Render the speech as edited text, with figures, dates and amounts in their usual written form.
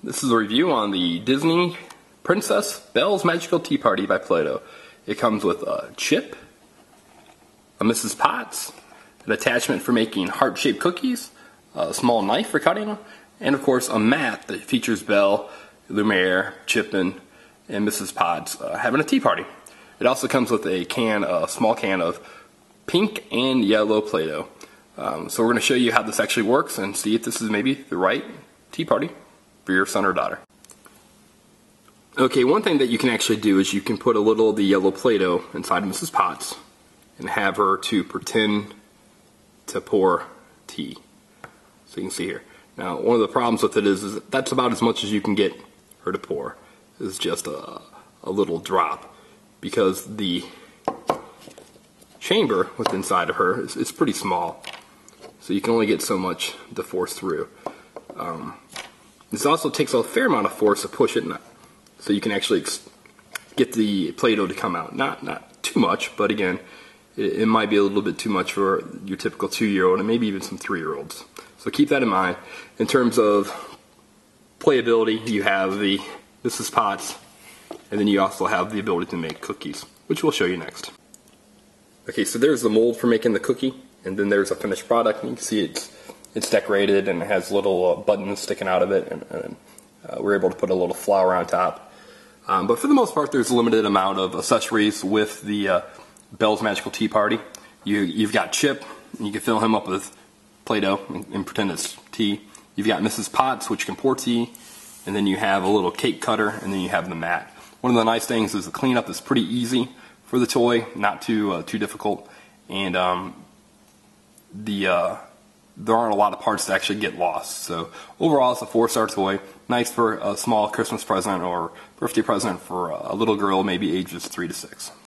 This is a review on the Disney Princess Belle's Magical Tea Party by Play-Doh. It comes with a chip, a Mrs. Potts, an attachment for making heart-shaped cookies, a small knife for cutting them, and of course a mat that features Belle, Lumiere, Chip, and Mrs. Potts having a tea party. It also comes with a small can of pink and yellow Play-Doh. So we're going to show you how this actually works and see if this is maybe the right tea party for your son or daughter. Okay, one thing that you can actually do is you can put a little of the yellow Play-Doh inside Mrs. Potts and have her to pretend to pour tea. So you can see here. Now, one of the problems with it is that's about as much as you can get her to pour. It's just a little drop, because the chamber within inside of her is pretty small. So you can only get so much to force through. This also takes a fair amount of force to push it, so you can actually get the Play-Doh to come out. Not too much, but again, it might be a little bit too much for your typical 2-year-old and maybe even some 3-year-olds. So keep that in mind. In terms of playability, you have the Mrs. Potts, and then you also have the ability to make cookies, which we'll show you next. Okay, so there's the mold for making the cookie, and then there's a finished product, and you can see it's decorated and it has little buttons sticking out of it, and we're able to put a little flower on top. But for the most part, there's a limited amount of accessories with the Belle's Magical Tea Party. You've got Chip, and you can fill him up with Play-Doh and pretend it's tea. You've got Mrs. Potts, which can pour tea, and then you have a little cake cutter, and then you have the mat. One of the nice things is the cleanup is pretty easy for the toy, not too difficult, and there aren't a lot of parts to actually get lost. So overall, it's a 4-star toy. Nice for a small Christmas present or birthday present for a little girl, maybe ages 3 to 6.